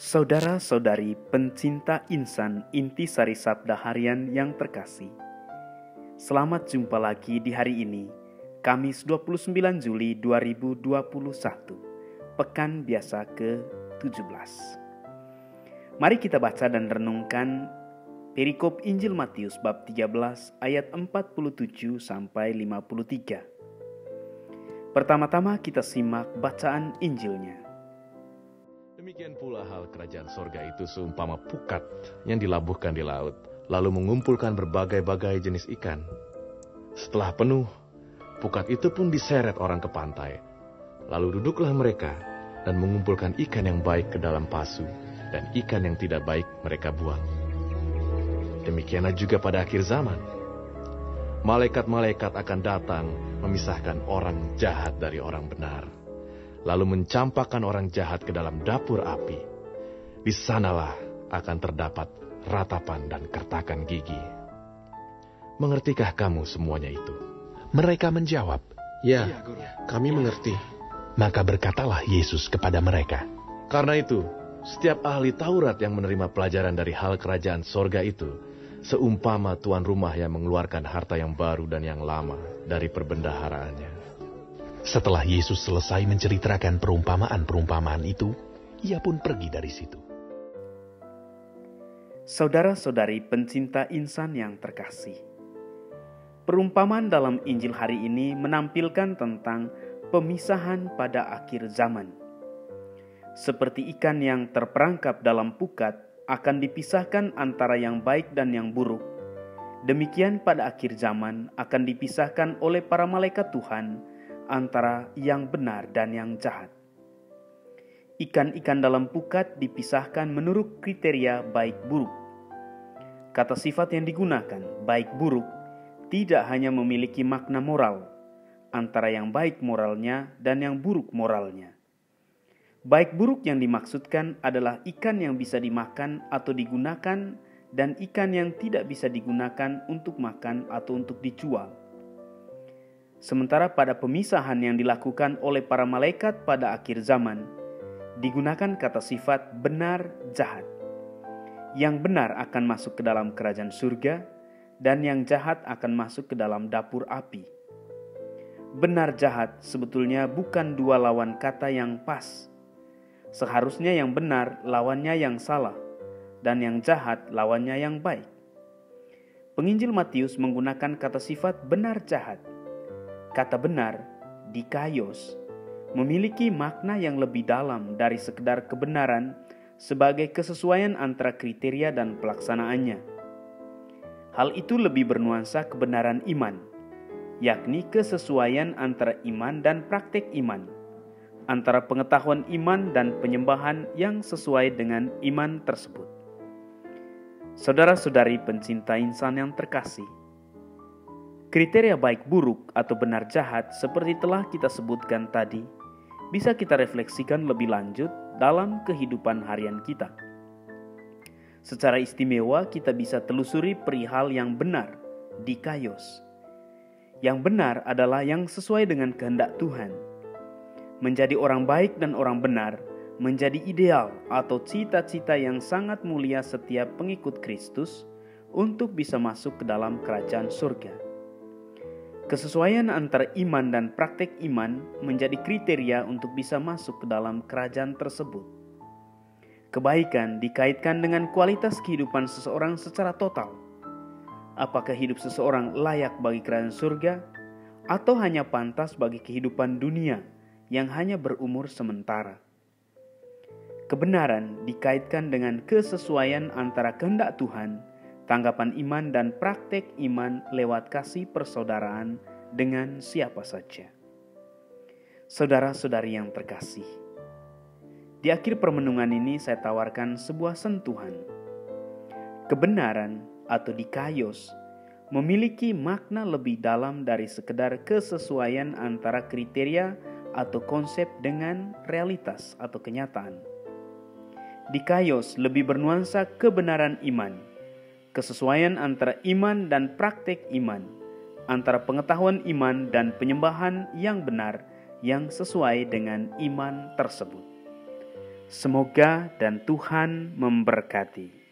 Saudara-saudari pencinta insan Intisari Sabda Harian yang terkasih, selamat jumpa lagi di hari ini, Kamis 29 Juli 2021, Pekan Biasa ke-17. Mari kita baca dan renungkan perikop Injil Matius bab 13 ayat 47 sampai 53. Pertama-tama kita simak bacaan Injilnya. Demikian pula hal kerajaan sorga itu seumpama pukat yang dilabuhkan di laut, lalu mengumpulkan berbagai-bagai jenis ikan. Setelah penuh, pukat itu pun diseret orang ke pantai. Lalu duduklah mereka dan mengumpulkan ikan yang baik ke dalam pasu, dan ikan yang tidak baik mereka buang. Demikianlah juga pada akhir zaman. Malaikat-malaikat akan datang memisahkan orang jahat dari orang benar, lalu mencampakkan orang jahat ke dalam dapur api. Di sanalah akan terdapat ratapan dan kertakan gigi. Mengertikah kamu semuanya itu? Mereka menjawab, "Ya, kami mengerti." Maka berkatalah Yesus kepada mereka, Karena itu, setiap ahli Taurat yang menerima pelajaran dari hal kerajaan sorga itu, seumpama tuan rumah yang mengeluarkan harta yang baru dan yang lama dari perbendaharaannya. Setelah Yesus selesai menceritakan perumpamaan-perumpamaan itu, ia pun pergi dari situ. Saudara-saudari pencinta insan yang terkasih, perumpamaan dalam Injil hari ini menampilkan tentang pemisahan pada akhir zaman. Seperti ikan yang terperangkap dalam pukat akan dipisahkan antara yang baik dan yang buruk, demikian pada akhir zaman akan dipisahkan oleh para malaikat Tuhan antara yang benar dan yang jahat. Ikan-ikan dalam pukat dipisahkan menurut kriteria baik buruk. Kata sifat yang digunakan, baik buruk, tidak hanya memiliki makna moral antara yang baik moralnya dan yang buruk moralnya. Baik buruk yang dimaksudkan adalah ikan yang bisa dimakan atau digunakan dan ikan yang tidak bisa digunakan untuk makan atau untuk dijual. Sementara pada pemisahan yang dilakukan oleh para malaikat pada akhir zaman, digunakan kata sifat benar jahat. Yang benar akan masuk ke dalam kerajaan surga, dan yang jahat akan masuk ke dalam dapur api. Benar jahat sebetulnya bukan dua lawan kata yang pas. Seharusnya yang benar lawannya yang salah, dan yang jahat lawannya yang baik. Penginjil Matius menggunakan kata sifat benar jahat. Kata benar, dikaios, memiliki makna yang lebih dalam dari sekedar kebenaran sebagai kesesuaian antara kriteria dan pelaksanaannya. Hal itu lebih bernuansa kebenaran iman, yakni kesesuaian antara iman dan praktek iman, antara pengetahuan iman dan penyembahan yang sesuai dengan iman tersebut. Saudara-saudari pencinta insan yang terkasih, kriteria baik buruk atau benar jahat seperti telah kita sebutkan tadi, bisa kita refleksikan lebih lanjut dalam kehidupan harian kita. Secara istimewa kita bisa telusuri perihal yang benar, dikaios. Yang benar adalah yang sesuai dengan kehendak Tuhan. Menjadi orang baik dan orang benar menjadi ideal atau cita-cita yang sangat mulia setiap pengikut Kristus untuk bisa masuk ke dalam kerajaan surga. Kesesuaian antara iman dan praktek iman menjadi kriteria untuk bisa masuk ke dalam kerajaan tersebut. Kebaikan dikaitkan dengan kualitas kehidupan seseorang secara total. Apakah hidup seseorang layak bagi kerajaan surga atau hanya pantas bagi kehidupan dunia yang hanya berumur sementara? Kebenaran dikaitkan dengan kesesuaian antara kehendak Tuhan, tanggapan iman dan praktek iman lewat kasih persaudaraan dengan siapa saja. Saudara-saudari yang terkasih, di akhir permenungan ini saya tawarkan sebuah sentuhan. Kebenaran atau dikaios memiliki makna lebih dalam dari sekedar kesesuaian antara kriteria atau konsep dengan realitas atau kenyataan. Dikaios lebih bernuansa kebenaran iman, kesesuaian antara iman dan praktek iman, antara pengetahuan iman dan penyembahan yang benar yang sesuai dengan iman tersebut. Semoga dan Tuhan memberkati.